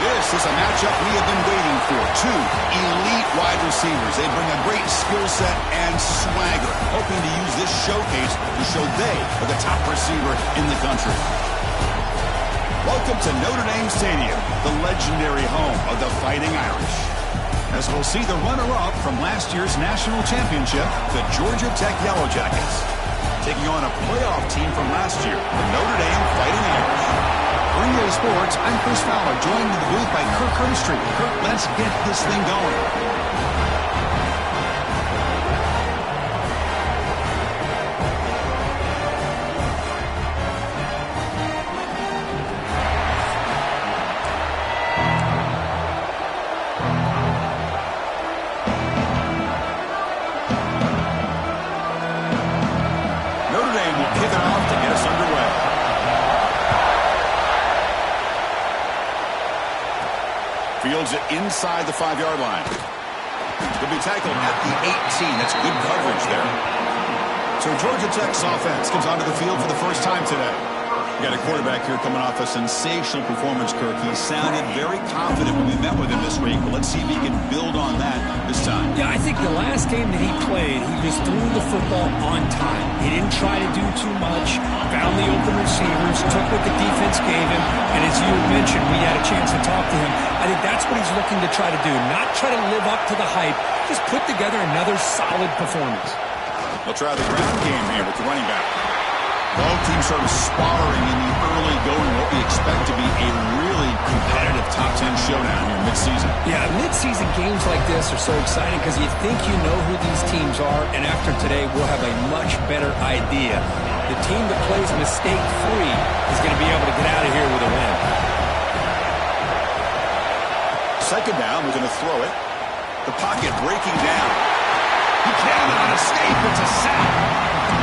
This is a matchup we have been waiting for. Two elite wide receivers. They bring a great skill set and swagger, hoping to use this showcase to show they are the top receiver in the country. Welcome to Notre Dame Stadium, the legendary home of the Fighting Irish. as we'll see the runner-up from last year's national championship, the Georgia Tech Yellow Jackets, taking on a playoff team from last year, the Notre Dame Fighting Irish. For EA Sports, I'm Chris Fowler, joined in the booth by Kirk Herbstreit. Kirk, let's get this thing going. Fields it inside the 5-yard line. He'll be tackled at the 18. That's good coverage there. So Georgia Tech's offense comes onto the field for the first time today. We got a quarterback here coming off a sensational performance, Kirk. He sounded very confident when we met with him this week. But let's see if he can build on that this time. Yeah, I think the last game that he played, he just threw the football on time. He didn't try to do too much, found the open receivers, took what the defense gave him, and as you had mentioned, we had a chance to talk to him. I think that's what he's looking to try to do, not try to live up to the hype, just put together another solid performance. They'll try the ground game here with the running back. Both teams sort of sparring in the early going, what we expect to be a really competitive top 10 showdown here mid-season. Yeah, mid-season games like this are so exciting because you think you know who these teams are, and after today, we'll have a much better idea. The team that plays mistake-free is going to be able to get out of here with a win. Second down, we're going to throw it. The pocket breaking down. He cannot escape. It's a sack.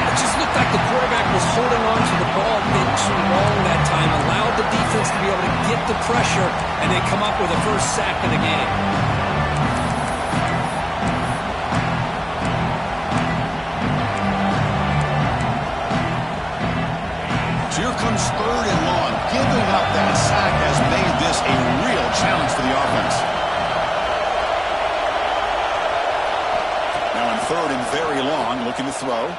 It just looked like the quarterback was holding on to the ball a bit too long that time, allowed the defense to be able to get the pressure, and they come up with a first sack of the game. So here comes third and long. Giving up that sack has made this a real challenge for the offense. Now on third and very long, looking to throw.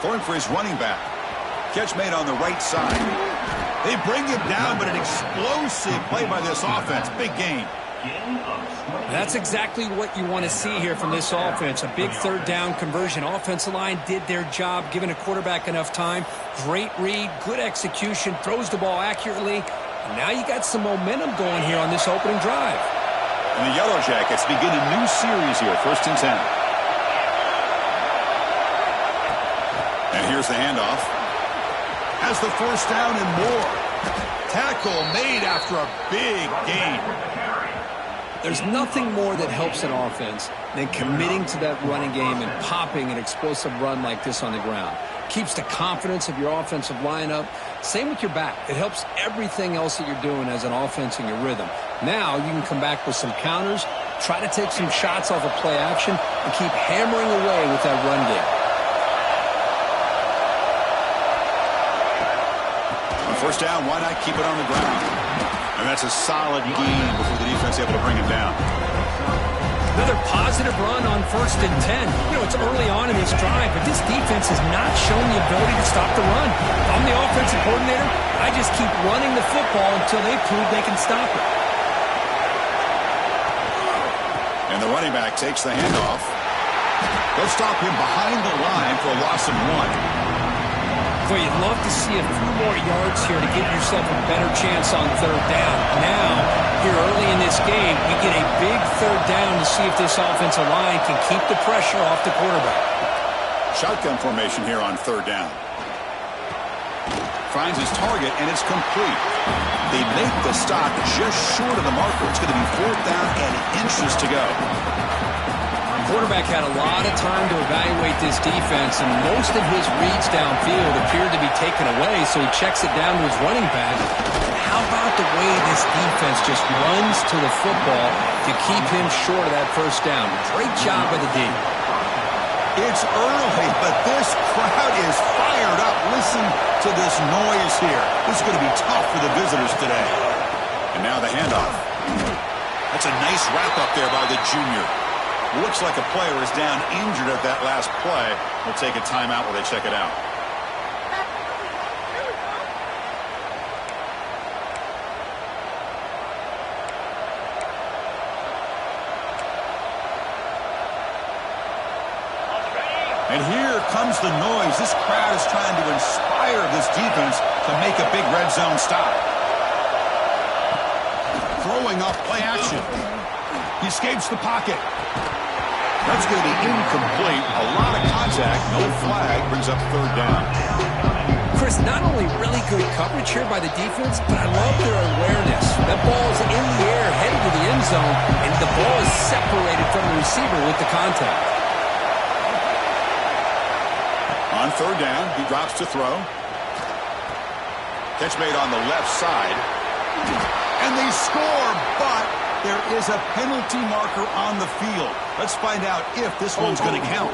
Throwing for his running back. Catch made on the right side. They bring him down, but an explosive play by this offense. Big gain. That's exactly what you want to see here from this offense. A big third down conversion. Offensive line did their job, giving a quarterback enough time. Great read, good execution, throws the ball accurately. And now you got some momentum going here on this opening drive. And the Yellow Jackets begin a new series here, 1st and 10. And here's the handoff. Has the first down and more. Tackle made after a big gain. There's nothing more that helps an offense than committing to that running game and popping an explosive run like this on the ground. Keeps the confidence of your offensive lineup. Same with your back. It helps everything else that you're doing as an offense in your rhythm. Now you can come back with some counters, try to take some shots off of play action, and keep hammering away with that run game. First down, why not keep it on the ground? And that's a solid gain before the defense able to bring it down. Another positive run on 1st and 10. You know, it's early on in this drive, but this defense has not shown the ability to stop the run. If I'm the offensive coordinator, I just keep running the football until they prove they can stop it. And the running back takes the handoff. They'll stop him behind the line for a loss of 1. Well, you'd love to see a few more yards here to give yourself a better chance on third down. Now, here early in this game, we get a big third down to see if this offensive line can keep the pressure off the quarterback. Shotgun formation here on third down. Finds his target, and it's complete. They make the stop just short of the marker. It's going to be 4th down and inches to go. Quarterback had a lot of time to evaluate this defense, and most of his reads downfield appeared to be taken away, so he checks it down to his running back. How about the way this defense just runs to the football to keep him short of that first down? Great job by the D. It's early, but this crowd is fired up. Listen to this noise here. This is going to be tough for the visitors today. And now the handoff. That's a nice wrap up there by the junior. Looks like a player is down injured at that last play. We'll take a timeout while they check it out. And here comes the noise. This crowd is trying to inspire this defense to make a big red zone stop. Throwing off play action. He escapes the pocket. That's going to be incomplete. A lot of contact. No flag. Brings up third down. Chris, not only really good coverage here by the defense, but I love their awareness. That ball is in the air, headed to the end zone, and the ball is separated from the receiver with the contact. On third down, he drops to throw. Catch made on the left side. And they score, but there is a penalty marker on the field. Let's find out if this one's going to count.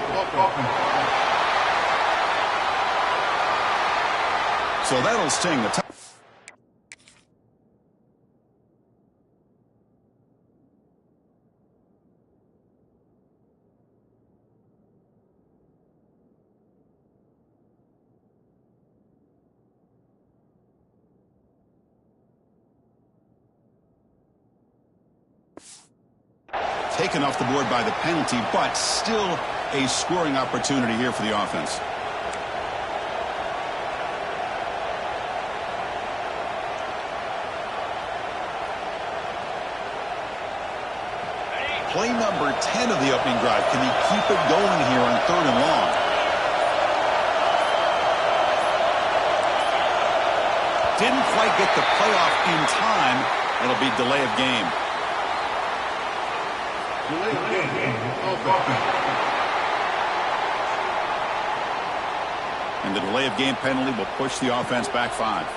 So that'll sting the time. Taken off the board by the penalty, but still a scoring opportunity here for the offense. Play number 10 of the opening drive. Can he keep it going here on third and long? Didn't quite get the playoff in time. It'll be delay of game. And the delay of game penalty will push the offense back 5.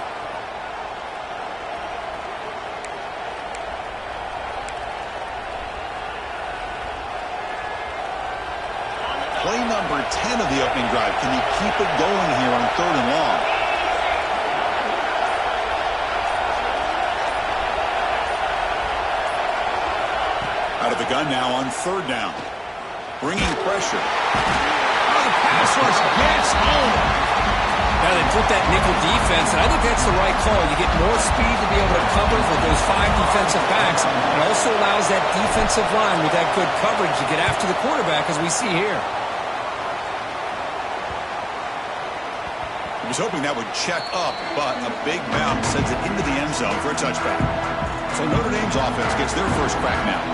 Play number 10 of the opening drive. Can he keep it going here on third and long? Out of the gun now on third down. Bringing pressure. Oh, the pass rush gets home. Now they put that nickel defense, and I think that's the right call. You get more speed to be able to cover with those 5 defensive backs. It also allows that defensive line with that good coverage to get after the quarterback, as we see here. He was hoping that would check up, but a big bounce sends it into the end zone for a touchback. So Notre Dame's offense gets their first crack now.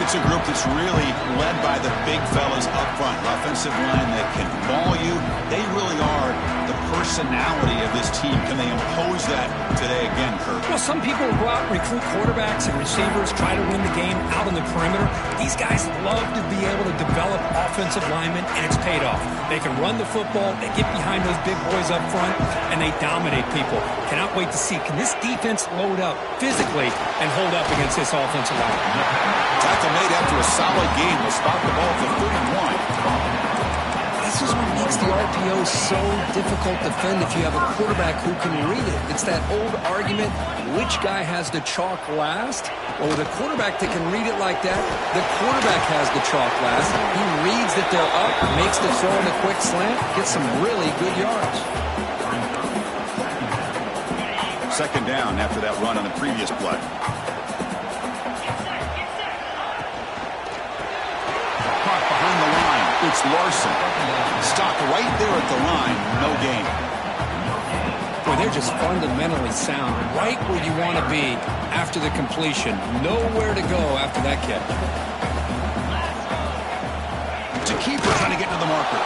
It's a group that's really led by the big fellas up front. Offensive line that can maul you. They really are the personality of this team. Can they impose that today again, Kirk? Well, some people go out and recruit quarterbacks and receivers, try to win the game out on the perimeter. These guys love to be able to develop offensive linemen, and it's paid off. They can run the football, they get behind those big boys up front, and they dominate people. Cannot wait to see, can this defense load up physically and hold up against this offensive line? Tackle made after a solid game. Will spot the ball for 31. This is what makes the RPO so difficult to defend if you have a quarterback who can read it. It's that old argument, which guy has the chalk last? Well, with a quarterback that can read it like that, the quarterback has the chalk last. He reads that they're up, makes the throw in a quick slant, gets some really good yards. Second down after that run on the previous play. It's Larson. Stopped right there at the line. No gain. Boy, they're just fundamentally sound. Right where you want to be after the completion. Nowhere to go after that catch. To keep trying to get to the marker.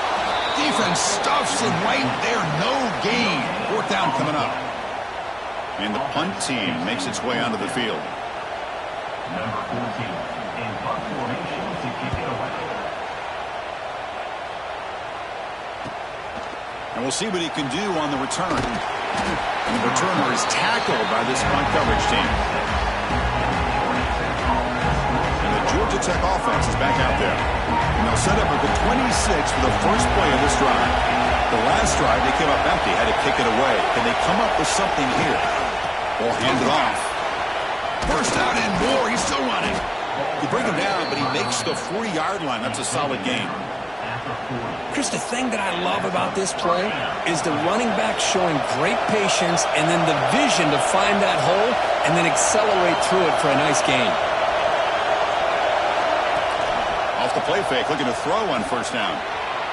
Defense stuffs him right there. No gain. Fourth down coming up. And the punt team makes its way onto the field. Number 14 in punt formation to kick it away. And we'll see what he can do on the return. And the returner is tackled by this punt coverage team. And the Georgia Tech offense is back out there. And they'll set up at the 26 for the first play of this drive. The last drive, they came up empty, had to kick it away. Can they come up with something here? Ball handed off. First out and more. He's still running. You bring him down, but he makes the 40-yard line. That's a solid gain. Chris, the thing that I love about this play is the running back showing great patience and then the vision to find that hole and then accelerate through it for a nice gain. Off the play fake, looking to throw on first down.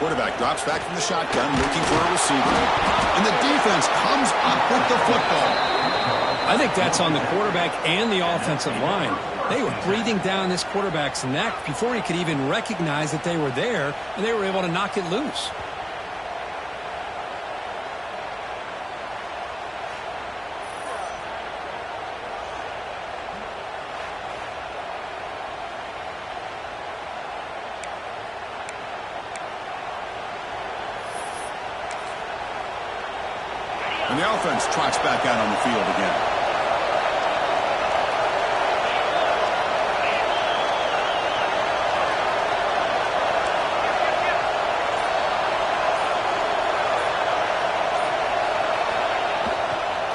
Quarterback drops back from the shotgun, looking for a receiver. And the defense comes up with the football. I think that's on the quarterback and the offensive line. They were breathing down this quarterback's neck before he could even recognize that they were there, and they were able to knock it loose. And the offense trots back out on the field again.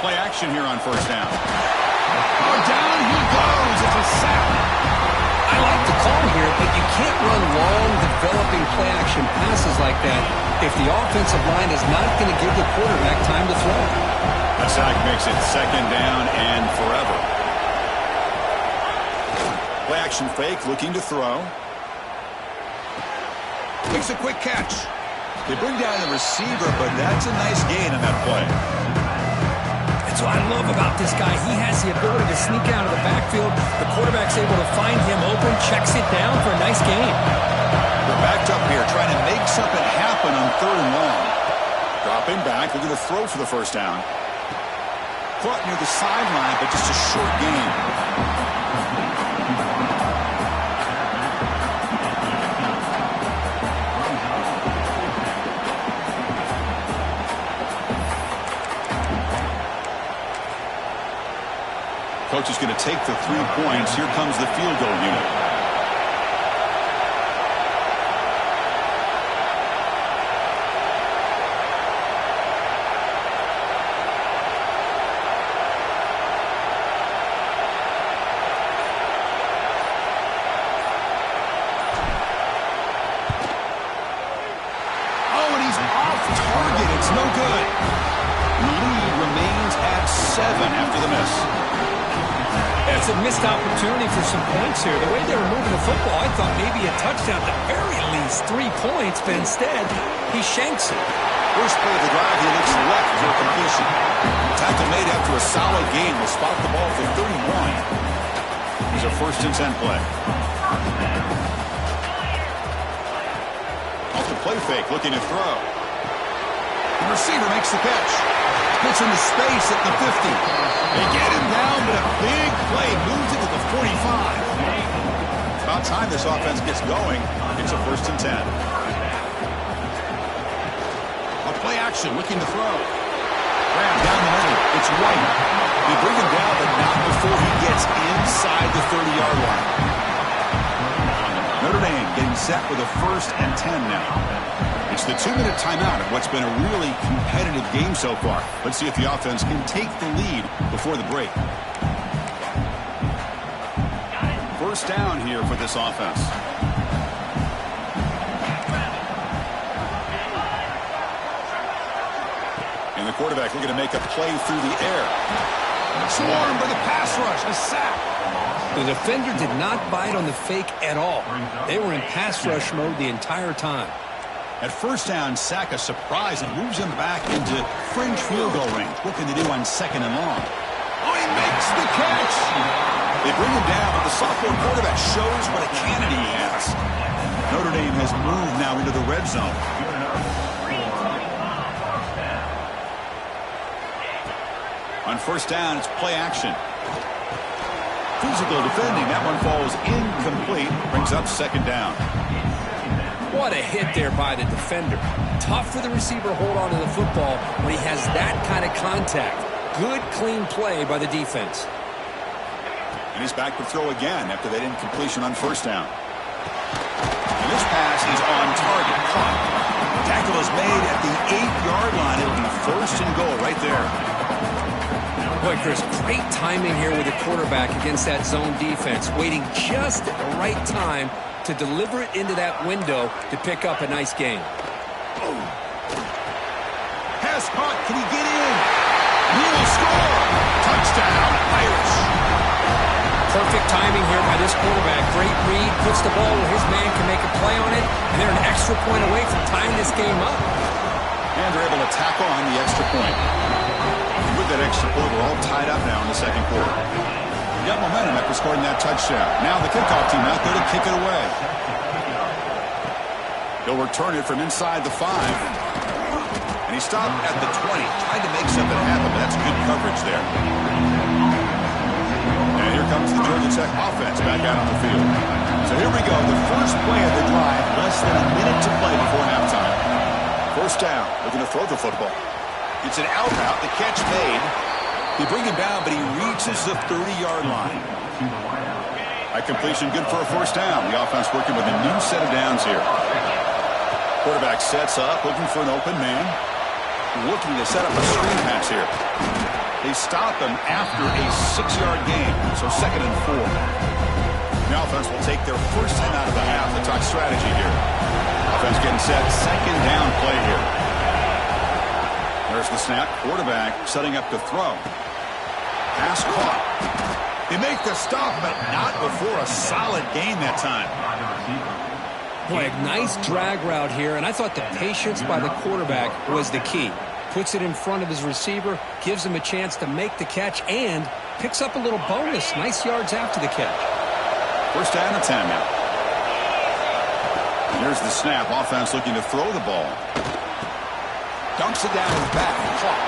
Play action here on first down. Oh, down he goes. It's a sack. I like the call here, but you can't run long, developing play-action passes like that if the offensive line is not going to give the quarterback time to throw. A sack makes it second down and forever. Play-action fake, looking to throw. Makes a quick catch. They bring down the receiver, but that's a nice gain on that play. That's what I love about this guy. He has the ability to sneak out of the backfield. The quarterback's able to find him open, checks it down for a nice gain. They're backed up here, trying to make something happen on third and long. Dropping back, looking to throw for the first down. Caught near the sideline, but just a short gain. Coach is going to take the 3 points. Here comes the field goal unit. Oh, and he's off target. It's no good. The lead remains at 7 after the miss. It's a missed opportunity for some points here. The way they were moving the football, I thought maybe a touchdown, at the very least 3 points, but instead, he shanks it. First play of the drive, he looks left for a completion. Tackle made after a solid gain will spot the ball for 31. Here's a 1st and 10 play. Off the play fake, looking to throw. The receiver makes the catch. Puts into space at the 50. They get him down, but a big play moves it to the 45. About time this offense gets going. It's a 1st and 10. A play action, looking to throw. Graham down the middle. It's White. They bring him down, but not before he gets inside the 30-yard line. Notre Dame getting set with a 1st and 10 now. It's the 2-minute timeout of what's been a really competitive game so far. Let's see if the offense can take the lead before the break. First down here for this offense. And the quarterback looking to make a play through the air. Swarmed by the pass rush, a sack. The defender did not bite on the fake at all. They were in pass rush mode the entire time. At first down, sack a surprise and moves him back into fringe field goal range. What can they do on 2nd and long? Oh, he makes the catch! They bring him down, but the sophomore quarterback shows what a cannon he has. Notre Dame has moved now into the red zone. On first down, it's play action. Physical defending. That one falls incomplete. Brings up 2nd down. What a hit there by the defender. Tough for the receiver to hold on to the football when he has that kind of contact. Good, clean play by the defense. And he's back to throw again after that incompletion on first down. And this pass is on target. Caught. Tackle is made at the 8-yard line. It'll be 1st and goal right there. Boy, Chris, great timing here with the quarterback against that zone defense. Waiting just at the right time to deliver it into that window to pick up a nice gain. Pass caught. Can he get in? He will score. Touchdown, Irish. Perfect timing here by this quarterback. Great read, puts the ball where his man can make a play on it, and they're an extra point away from tying this game up. And they're able to tack on the extra point. And with that extra point, we're all tied up now in the second quarter. We got momentum after scoring that touchdown. Now the kickoff team out there to kick it away. He'll return it from inside the 5. And he stopped at the 20. Tried to make something happen, but that's good coverage there. And here comes the Georgia Tech offense back out on the field. So here we go. The first play of the drive, less than a minute to play before halftime. First down, looking to throw the football. It's an out route, the catch made. They bring him down, but he reaches the 30-yard line. High completion, good for a first down. The offense working with a new set of downs here. Quarterback sets up, looking for an open man. Looking to set up a screen pass here. They stop him after a 6-yard gain, so 2nd and 4. The offense will take their first time out of the half to talk strategy here. Offense getting set, 2nd down play here. There's the snap. Quarterback setting up to throw. Pass caught. They make the stop, but not before a solid gain that time. Boy, a nice drag route here, and I thought the patience by the quarterback was the key. Puts it in front of his receiver, gives him a chance to make the catch, and picks up a little bonus. Nice yards after the catch. First down and 10 now. Here's the snap. Offense looking to throw the ball. Dunks it down his back. Clock.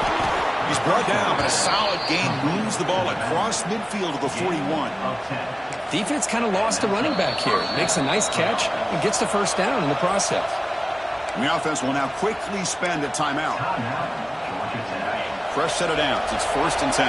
He's brought down, but a solid gain moves the ball across midfield to the 41. Defense kind of lost the running back here. Makes a nice catch and gets the first down in the process. And the offense will now quickly spend a timeout. Fresh set of downs. It's 1st and 10.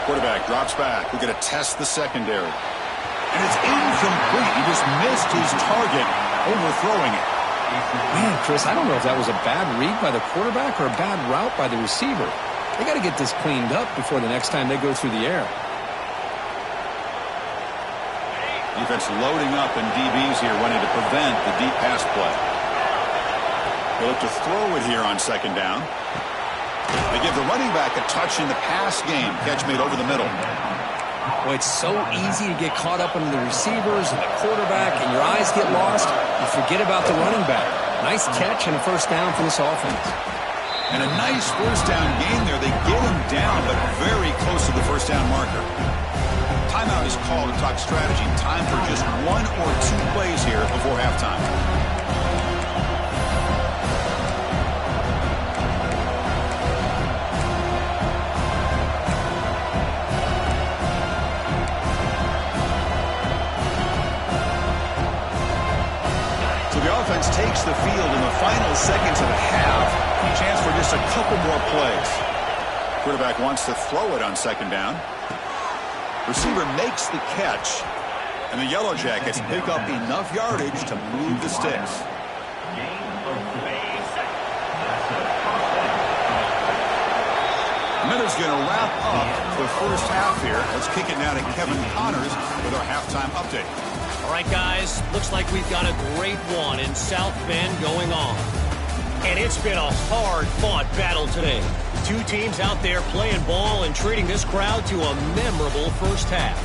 Quarterback drops back. We're going to test the secondary. And it's incomplete. He just missed his target, overthrowing it. Man, Chris, I don't know if that was a bad read by the quarterback or a bad route by the receiver. They got to get this cleaned up before the next time they go through the air. Defense loading up in DBs here, wanting to prevent the deep pass play. They look to throw it here on 2nd down. They give the running back a touch in the pass game. Catch made over the middle. Boy, it's so easy to get caught up in the receivers and the quarterback, and your eyes get lost. You forget about the running back. Nice catch and a first down for this offense. And a nice first down gain there. They get him down, but very close to the first down marker. Timeout is called to talk strategy. Time for just 1 or 2 plays here before halftime. So the offense takes the field in the final seconds of the half. Chance for just a couple more plays. Quarterback wants to throw it on 2nd down. Receiver makes the catch, and the Yellow Jackets pick up enough yardage to move the sticks. Miller's going to wrap up the first half here. Let's kick it now to Kevin Connors with our halftime update. All right, guys, looks like we've got a great one in South Bend going on. And it's been a hard-fought battle today. 2 teams out there playing ball and treating this crowd to a memorable first half.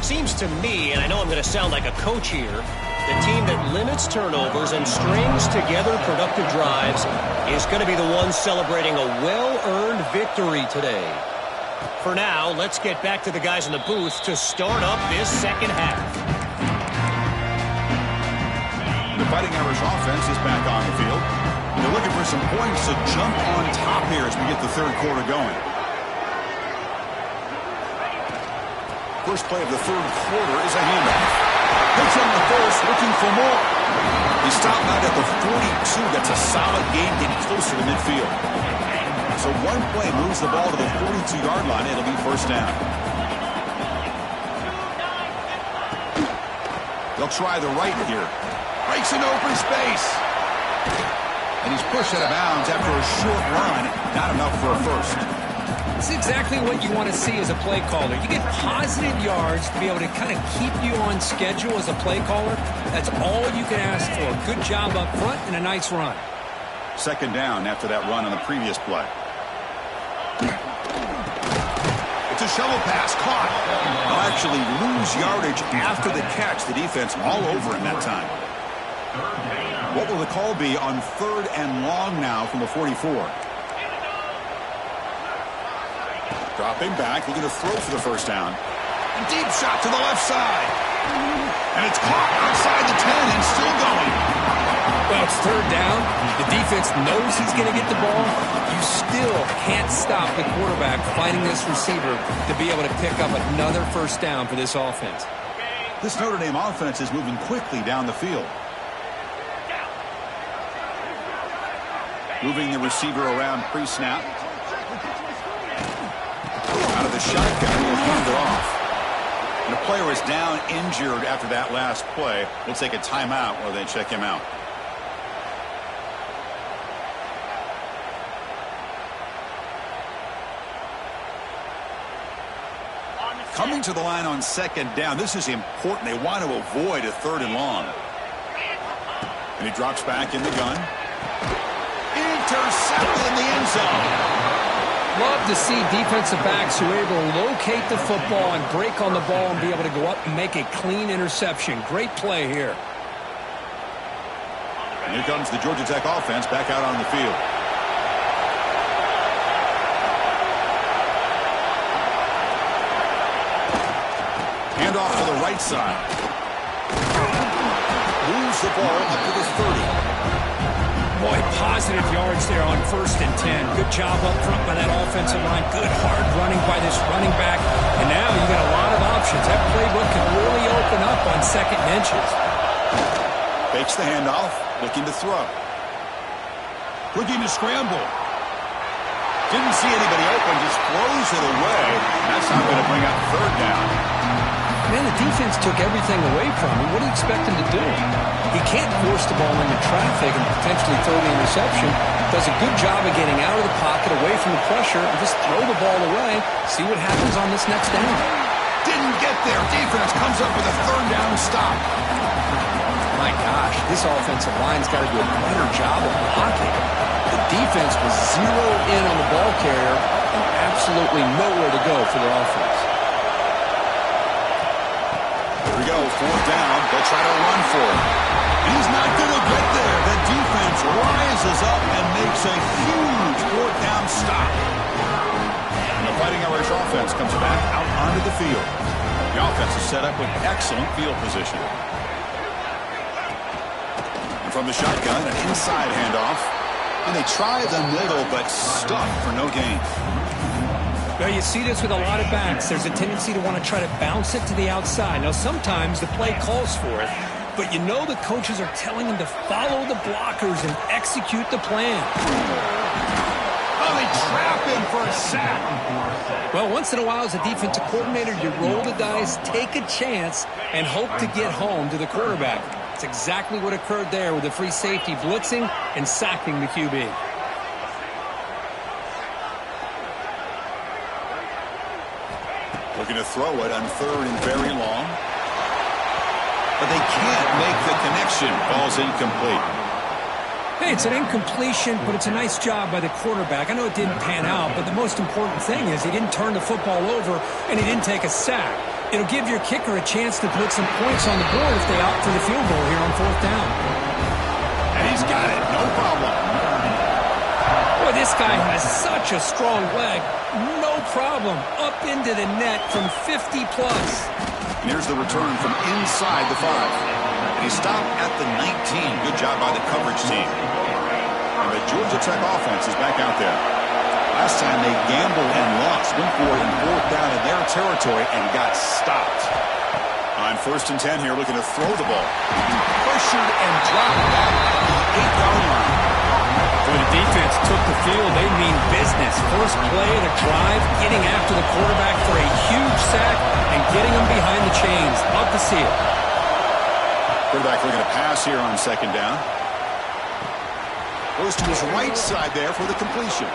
Seems to me, and I know I'm going to sound like a coach here, the team that limits turnovers and strings together productive drives is going to be the one celebrating a well-earned victory today. For now, let's get back to the guys in the booth to start up this second half. The Fighting Irish offense is back on the field. They're looking for some points to jump on top here as we get the 3rd quarter going. First play of the 3rd quarter is a handoff. Hits on the first, looking for more. He stopped out at the 42. That's a solid gain, getting closer to midfield. So 1 play moves the ball to the 42-yard line. It'll be first down. They'll try the right here. Breaks into open space. And he's pushed out of bounds after a short run. Not enough for a first. It's exactly what you want to see as a play caller. You get positive yards to be able to kind of keep you on schedule as a play caller. That's all you can ask for. Good job up front and a nice run. 2nd down after that run on the previous play. a shovel pass. Caught. They'll actually lose yardage after the catch. The defense all over him that time. What will the call be on 3rd and long now from the 44? Dropping back, looking to throw for the first down. A deep shot to the left side. And it's caught outside the 10 and still going. Well, it's 3rd down. The defense knows he's going to get the ball. You still can't stop the quarterback finding this receiver to be able to pick up another first down for this offense. This Notre Dame offense is moving quickly down the field. Moving the receiver around pre-snap. Out of the shotgun, he'll hand it off. And the player is down injured after that last play. We'll take a timeout while they check him out. Coming to the line on 2nd down. This is important. They want to avoid a 3rd and long. And he drops back in the gun. Intercepted in the end zone. Love to see defensive backs who are able to locate the football and break on the ball and be able to go up and make a clean interception. Great play here. And here comes the Georgia Tech offense back out on the field. Handoff to the right side. Moves the ball up to the 30. Boy, positive yards there on 1st and 10. Good job up front by that offensive line. Good hard running by this running back. And now you got a lot of options. That playbook can really open up on 2nd and inches. Fakes the handoff, looking to throw. Looking to scramble. Didn't see anybody open, just throws it away. That's not going to bring up 3rd down. Man, the defense took everything away from him. What do you expect him to do? He can't force the ball into traffic and potentially throw the interception. Does a good job of getting out of the pocket, away from the pressure, and just throw the ball away. See what happens on this next down. Didn't get there. Defense comes up with a 3rd down stop. My gosh, this offensive line's got to do a better job of blocking. The defense was zeroed in on the ball carrier and absolutely nowhere to go for their offense. Here we go, 4th down. They'll try to run for it. He's not going to get there. The defense rises up and makes a huge 4th down stop. And the Fighting Irish offense comes back out onto the field. The offense is set up with excellent field position. And from the shotgun, an inside handoff. And they try the middle, but stuck for no gain. Well, you see this with a lot of backs. There's a tendency to want to try to bounce it to the outside. Now, sometimes the play calls for it, but you know the coaches are telling them to follow the blockers and execute the plan. Oh, they trap him for a sack. Well, once in a while, as a defensive coordinator, you roll the dice, take a chance, and hope to get home to the quarterback. It's exactly what occurred there with the free safety blitzing and sacking the QB. Looking to throw it on 3rd and very long. But they can't make the connection. Ball's incomplete. Hey, it's an incompletion, but it's a nice job by the quarterback. I know it didn't pan out, but the most important thing is he didn't turn the football over and he didn't take a sack. It'll give your kicker a chance to put some points on the board if they opt for the field goal here on 4th down. And he's got it. No problem. Boy, this guy has such a strong leg. No problem. Up into the net from 50+. And here's the return from inside the 5. And he stopped at the 19. Good job by the coverage team. And the Georgia Tech offense is back out there. Last time they gambled and lost. Went for it in 4th down in their territory and got stopped. On 1st and 10 here, looking to throw the ball. Pressured and dropped back at the 8-yard line. When the defense took the field, they mean business. First play of the drive, getting after the quarterback for a huge sack and getting him behind the chains. Love to see it. Quarterback looking to pass here on 2nd down. Goes to his right side there for the completion.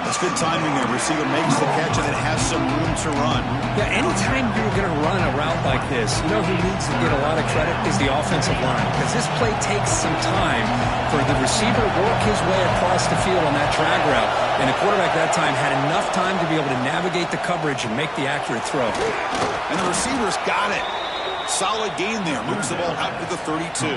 That's good timing there. Receiver makes the catch and it has some room to run. Yeah, anytime you're going to run a route like this, you know who needs to get a lot of credit is the offensive line, because this play takes some time for the receiver to work his way across the field on that drag route. And the quarterback that time had enough time to be able to navigate the coverage and make the accurate throw. And the receiver's got it. Solid gain there. Moves the ball out to the 32.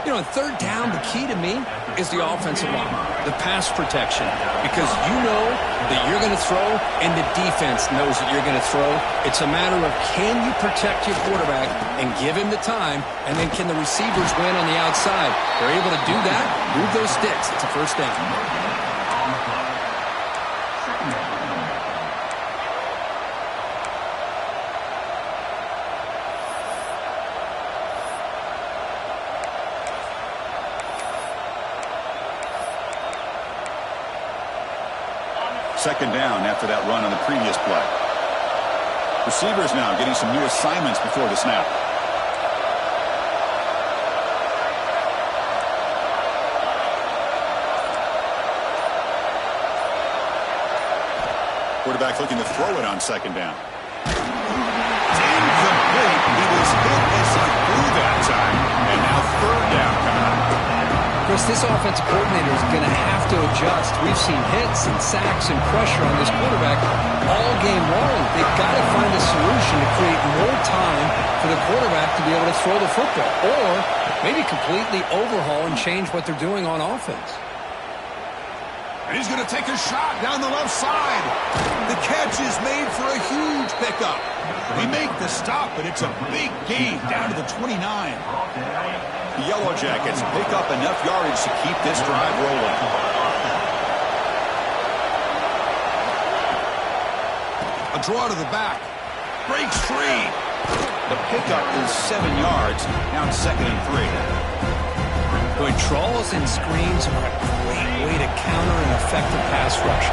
You know, on third down, the key to me is the offensive line, the pass protection, because you know that you're going to throw and the defense knows that you're going to throw. It's a matter of can you protect your quarterback and give him the time, and then can the receivers win on the outside? They're able to do that, move those sticks. It's a first down. Second down after that run on the previous play. Receivers now getting some new assignments before the snap. Quarterback looking to throw it on second down. It's incomplete. He was hit as he threw that time. And now third down coming up. Chris, this offensive coordinator is going to have to adjust. We've seen hits and sacks and pressure on this quarterback all game long. They've got to find a solution to create more time for the quarterback to be able to throw the football, or maybe completely overhaul and change what they're doing on offense. And he's going to take a shot down the left side. The catch is made for a huge pickup. They make the stop, but it's a big gain down to the 29. The Yellow Jackets pick up enough yardage to keep this drive rolling. A draw to the back. Breaks free. The pickup is 7 yards. Now it's 2nd and 3. Boy, draws and screens are a great way to counter an effective pass rush.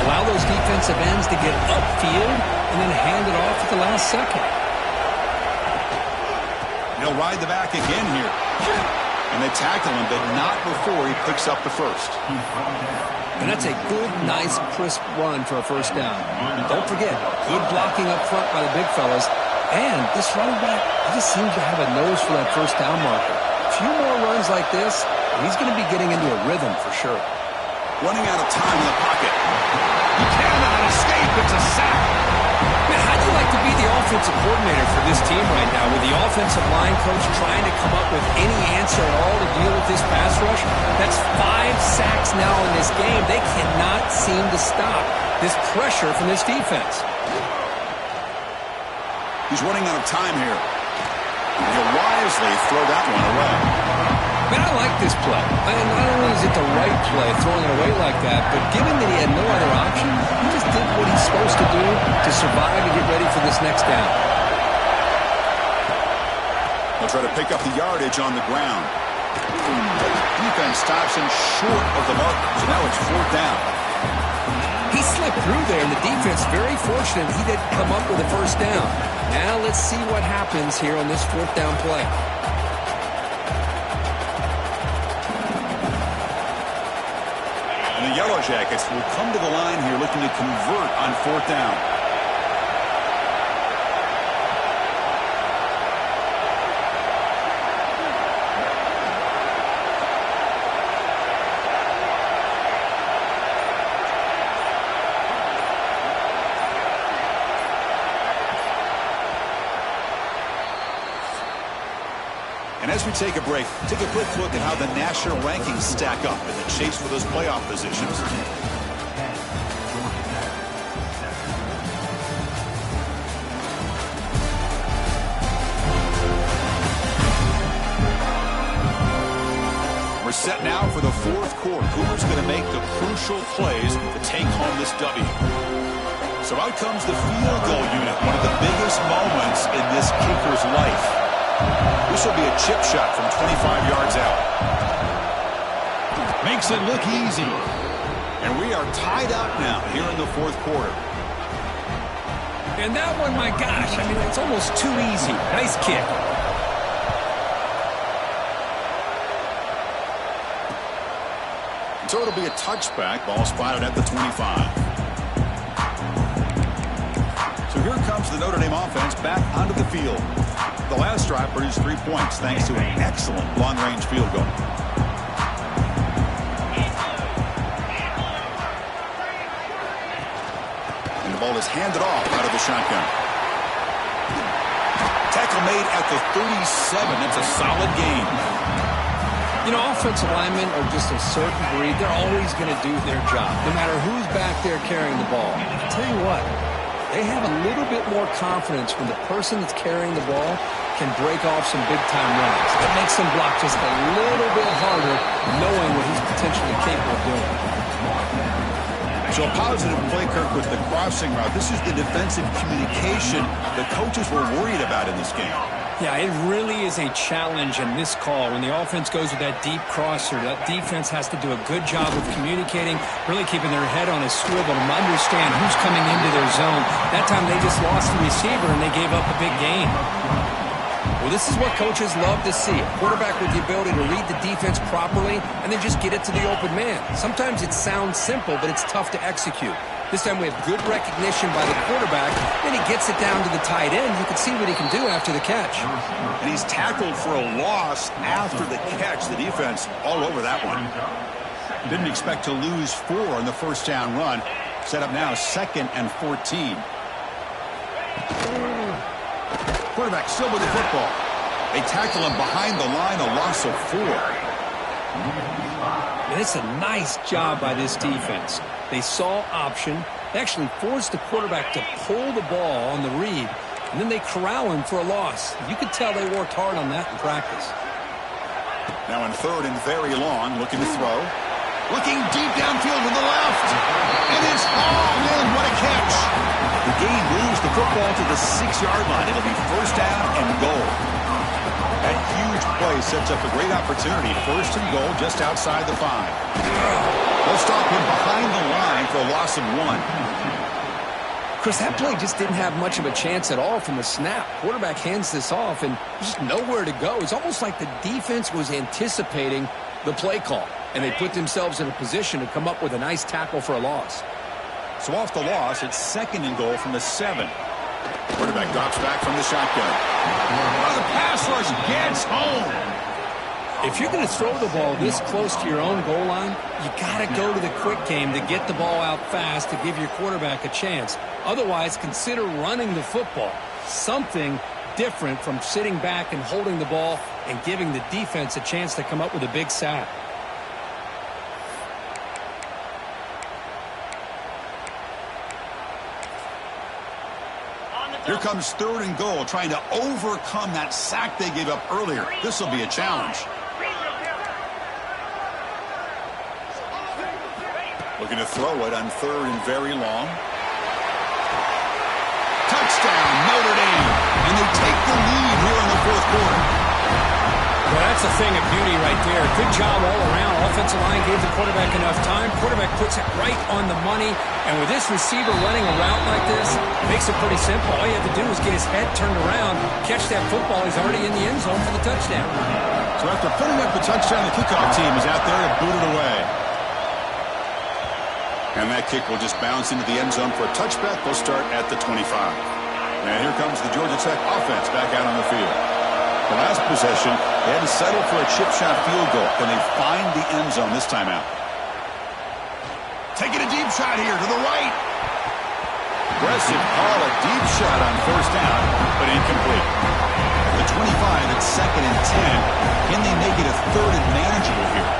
Allow those defensive ends to get upfield and then hand it off at the last second. They'll ride the back again here. And they tackle him, but not before he picks up the first. And that's a good, nice, crisp run for a first down. Don't forget, good blocking up front by the big fellas. And this running back, he just seems to have a nose for that first down marker. A few more runs like this, and he's going to be getting into a rhythm for sure. Running out of time in the pocket. He cannot escape. It's a sack. Man, how'd you like to be the offensive coordinator for this team right now, with the offensive line coach trying to come up with any answer at all to deal with this pass rush? That's 5 sacks now in this game. They cannot seem to stop this pressure from this defense. He's running out of time here. And he'll wisely throw that one away. Man, I like this play. And not only is it the right play, throwing it away like that, but given that he had no other option, he just did what he's supposed to do to survive and get ready for this next down. They'll try to pick up the yardage on the ground. Defense stops him short of the mark, so now it's 4th down. He slipped through there, and the defense very fortunate he didn't come up with a first down. Now let's see what happens here on this 4th down play. And the Yellow Jackets will come to the line here looking to convert on 4th down. And as we take a break, take a quick look at how the national rankings stack up in the chase for those playoff positions. We're set now for the 4th quarter. Cougars going to make the crucial plays to take home this W. So out comes the field goal unit, one of the biggest moments in this kicker's life. This will be a chip shot from 25 yards out. Makes it look easy. And we are tied up now here in the 4th quarter. And that one, my gosh, I mean, it's almost too easy. Nice kick. So it'll be a touchback. Ball spotted at the 25. So here comes the Notre Dame offense back onto the field. The last drive produced 3 points thanks to an excellent long-range field goal. And the ball is handed off out of the shotgun. Tackle made at the 37. It's a solid gain. You know, offensive linemen are just a certain breed. They're always going to do their job, no matter who's back there carrying the ball. I'll tell you what, they have a little bit more confidence when the person that's carrying the ball can break off some big-time runs. It makes them block just a little bit harder, knowing what he's potentially capable of doing. So a positive play, Kirk, with the crossing route. This is the defensive communication the coaches were worried about in this game. Yeah, it really is a challenge in this call. When the offense goes with that deep crosser, that defense has to do a good job of communicating, really keeping their head on a swivel and understand who's coming into their zone. That time they just lost the receiver and they gave up a big gain. Well, this is what coaches love to see. A quarterback with the ability to read the defense properly and then just get it to the open man. Sometimes it sounds simple, but it's tough to execute. This time we have good recognition by the quarterback. Then he gets it down to the tight end. You can see what he can do after the catch. And he's tackled for a loss after the catch. The defense all over that one. Didn't expect to lose 4 on the first down run. Set up now 2nd and 14. Quarterback still with the football. They tackle him behind the line, a loss of 4. And it's a nice job by this defense. They saw option. They actually forced the quarterback to pull the ball on the read, and then they corral him for a loss. You could tell they worked hard on that in practice. Now in 3rd and very long, looking to throw. Looking deep downfield to the left. And it's hauled in. What a catch. The game moves the football to the 6-yard line. It'll be 1st down and goal. That huge play sets up a great opportunity. 1st and goal just outside the 5. They'll stop him behind the line for a loss of 1. Chris, that play just didn't have much of a chance at all from the snap. Quarterback hands this off, and there's just nowhere to go. It's almost like the defense was anticipating the play call, and they put themselves in a position to come up with a nice tackle for a loss. So off the loss, it's 2nd and goal from the 7. Quarterback drops back from the shotgun. Oh, the pass rush gets home. If you're going to throw the ball this close to your own goal line, you got to go to the quick game to get the ball out fast to give your quarterback a chance. Otherwise, consider running the football. Something different from sitting back and holding the ball and giving the defense a chance to come up with a big sack. Here comes 3rd and goal, trying to overcome that sack they gave up earlier. This will be a challenge. Looking to throw it on 3rd and very long. Touchdown, Notre Dame. And they take the lead here in the 4th quarter. Well, that's a thing of beauty right there. Good job all around. Offensive line gave the quarterback enough time. Quarterback puts it right on the money. And with this receiver running a route like this, it makes it pretty simple. All you have to do is get his head turned around, catch that football. He's already in the end zone for the touchdown. So after putting up the touchdown, the kickoff team is out there to boot it away. And that kick will just bounce into the end zone for a touchback. They'll start at the 25. And here comes the Georgia Tech offense back out on the field. The last possession, they had to settle for a chip shot field goal. Can they find the end zone this time out? Taking a deep shot here to the right. Aggressive call, a deep shot on 1st down, but incomplete. At the 25, it's 2nd and 10. Can they make it a 3rd and manageable here?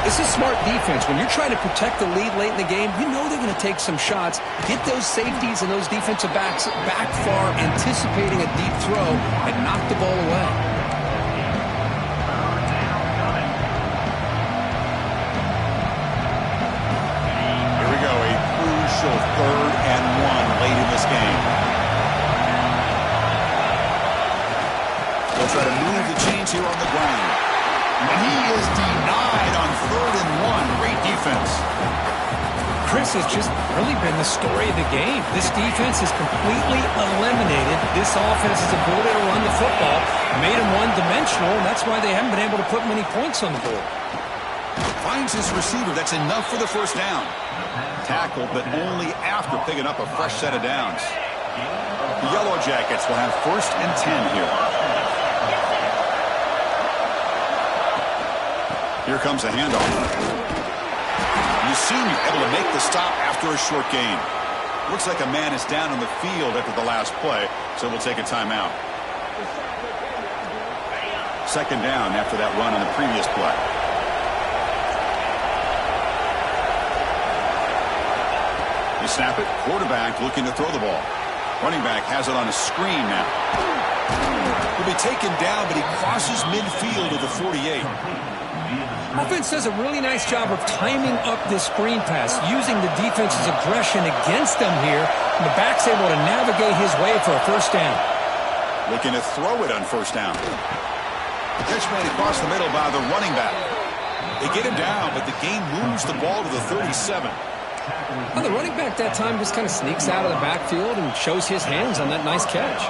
This is smart defense. When you're trying to protect the lead late in the game, you know they're going to take some shots, get those safeties and those defensive backs back far, anticipating a deep throw, and knock the ball away. Here we go, a crucial 3rd and 1 late in this game. They'll try to move the chains here on the ground. And he is denied on 3rd and 1. Great defense. Chris, has just really been the story of the game. This defense has completely eliminated this offense's ability to run the football, made them one-dimensional, and that's why they haven't been able to put many points on the board. Finds his receiver. That's enough for the first down. Tackled, but only after picking up a fresh set of downs. The Yellow Jackets will have 1st and 10 here. Here comes a handoff. Yasini able to make the stop after a short gain. Looks like a man is down on the field after the last play, so we'll take a timeout. 2nd down after that run on the previous play. They snap it. Quarterback looking to throw the ball. Running back has it on a screen now. He'll be taken down, but he crosses midfield to the 48. Offense does a really nice job of timing up this screen pass, using the defense's aggression against them here. And the back's able to navigate his way for a first down. Looking to throw it on first down. Catch made across the middle by the running back. They get him down, but the game moves the ball to the 37. Well, the running back that time just kind of sneaks out of the backfield and shows his hands on that nice catch.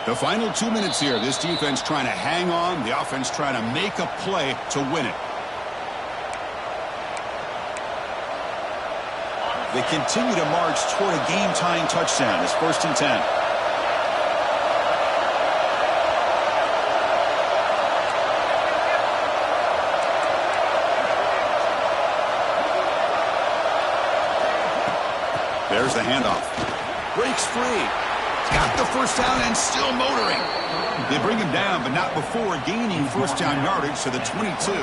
The final 2 minutes here. This defense trying to hang on. The offense trying to make a play to win it. They continue to march toward a game-tying touchdown. It's 1st and 10. There's the handoff. Breaks free. Got the first down and still motoring. They bring him down, but not before gaining first down yardage to the 22.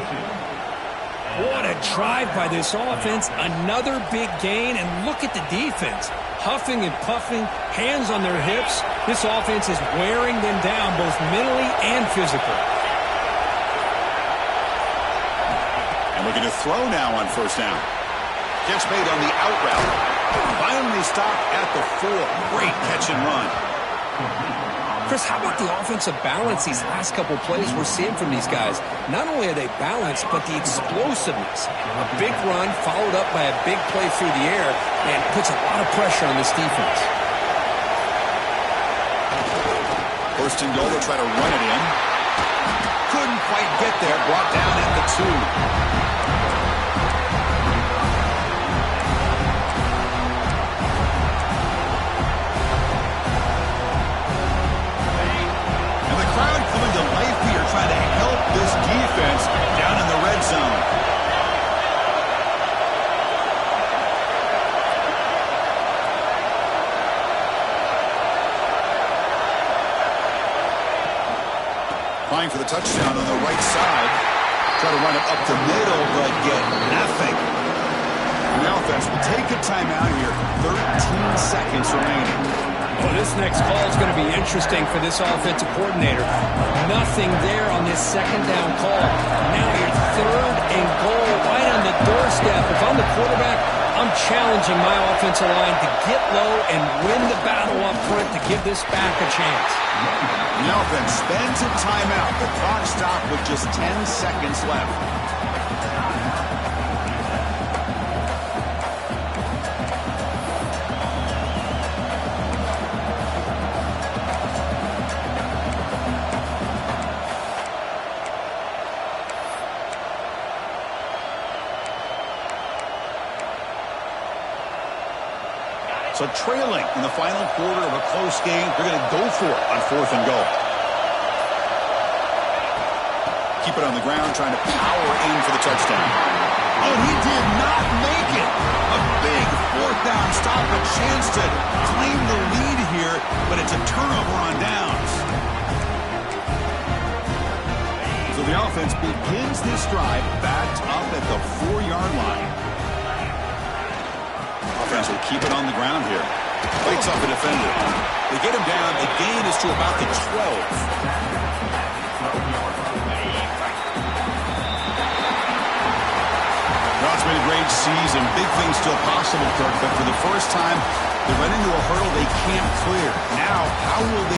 What a drive by this offense. Another big gain, and look at the defense. Huffing and puffing, hands on their hips. This offense is wearing them down both mentally and physically. And looking to throw now on first down. Gets made on the out route. Finally stopped at the 4. Great catch and run. Chris, how about the offensive balance these last couple plays we're seeing from these guys? Not only are they balanced, but the explosiveness. A big run followed up by a big play through the air and puts a lot of pressure on this defense. 1st and goal, they'll try to run it in. Couldn't quite get there. Brought down at the 2. Trying to help this defense down in the red zone. Applying for the touchdown on the right side. Try to run it up the middle, but get nothing. And the offense will take a timeout here. 13 seconds remaining. Well, this next call is going to be interesting for this offensive coordinator. Nothing there on this 2nd down call. Now you're 3rd and goal right on the doorstep. If I'm the quarterback, I'm challenging my offensive line to get low and win the battle up front to give this back a chance. The offense spends a timeout. The clock stopped with just 10 seconds left. So trailing in the final quarter of a close game, they're going to go for it on 4th and goal. Keep it on the ground, trying to power in for the touchdown. Oh, he did not make it. A big 4th down stop, a chance to claim the lead here, but it's a turnover on downs. So the offense begins this drive backed up at the 4-yard line. Offense will keep it on the ground here. Waits up the defender. They get him down. The gain is to about the 12. Now it's been a great season. Big things still possible, Kirk, but for the first time, they run into a hurdle they can't clear. Now, how will they